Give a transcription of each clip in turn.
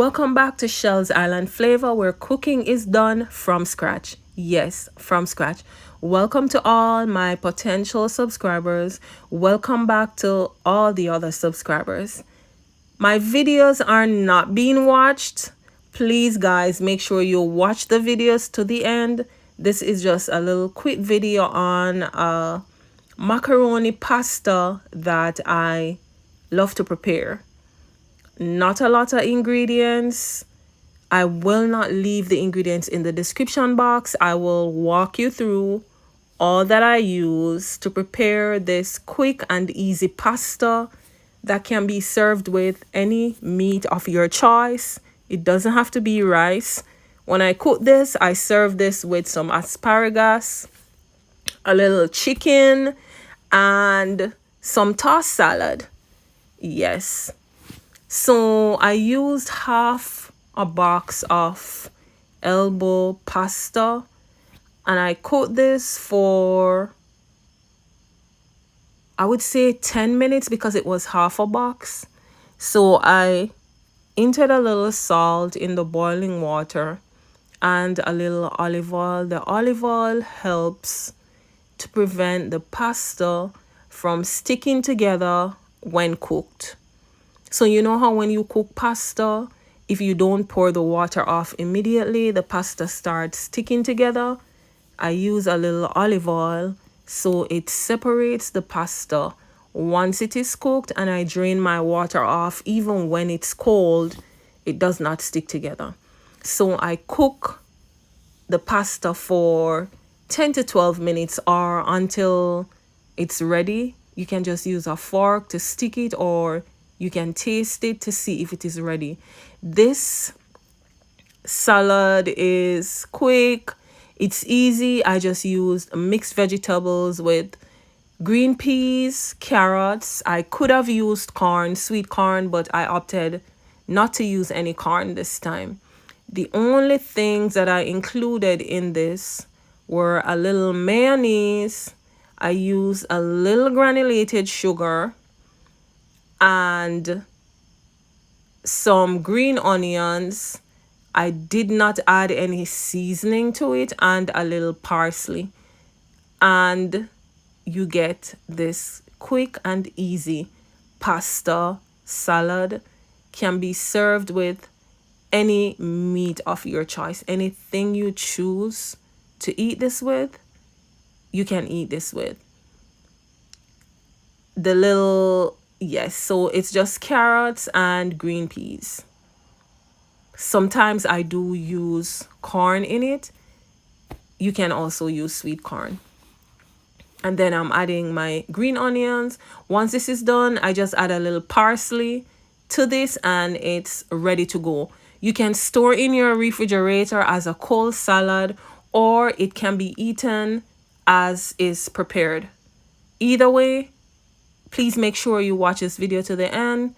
Welcome back to Shells Island Flavor, where cooking is done from scratch. Yes, from scratch. Welcome to all my potential subscribers. Welcome back to all the other subscribers. My videos are not being watched. Please, guys, make sure you watch the videos to the end. This is just a little quick video on macaroni pasta that I love to prepare. Not a lot of ingredients. I will not leave the ingredients in the description box. I will walk you through all that I use to prepare this quick and easy pasta that can be served with any meat of your choice. It doesn't have to be rice. When I cook this, I serve this with some asparagus, a little chicken, and some tossed salad. Yes. So I used half a box of elbow pasta and I cooked this for, I would say 10 minutes because it was half a box. So I entered a little salt in the boiling water and a little olive oil. The olive oil helps to prevent the pasta from sticking together when cooked. So you know how when you cook pasta, if you don't pour the water off immediately, the pasta starts sticking together? I use a little olive oil so it separates the pasta once it is cooked, and I drain my water off. Even when it's cold, it does not stick together. So I cook the pasta for 10 to 12 minutes or until it's ready. You can just use a fork to stick it, or you can taste it to see if it is ready. This salad is quick. It's easy. I just used mixed vegetables with green peas, carrots. I could have used corn, sweet corn, but I opted not to use any corn this time. The only things that I included in this were a little mayonnaise. I used a little granulated sugar and some green onions. I did not add any seasoning to it, and a little parsley. And you get this quick and easy pasta salad. Can be served with any meat of your choice. Anything you choose to eat this with, you can eat this with. Yes, so it's just carrots and green peas. Sometimes I do use corn in it. You can also use sweet corn. And then I'm adding my green onions. Once this is done, I just add a little parsley to this and it's ready to go. You can store in your refrigerator as a cold salad, or it can be eaten as is prepared. Either way, please make sure you watch this video to the end.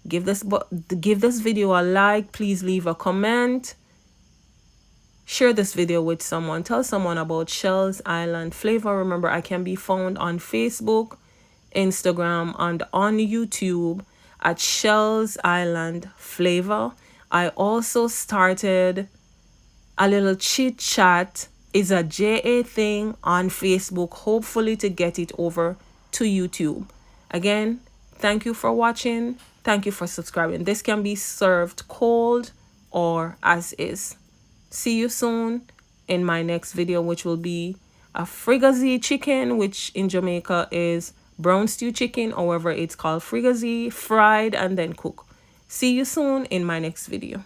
Give this video a like. Please leave a comment. Share this video with someone. Tell someone about Shells Island Flavor. Remember, I can be found on Facebook, Instagram, and on YouTube at Shells Island Flavor. I also started a little chit chat. It's a JA thing on Facebook, hopefully to get it over to YouTube. Again, thank you for watching. Thank you for subscribing. This can be served cold or as is. See you soon in my next video, which will be a fricassee chicken, which in Jamaica is brown stew chicken. However, it's called fricassee, fried and then cooked. See you soon in my next video.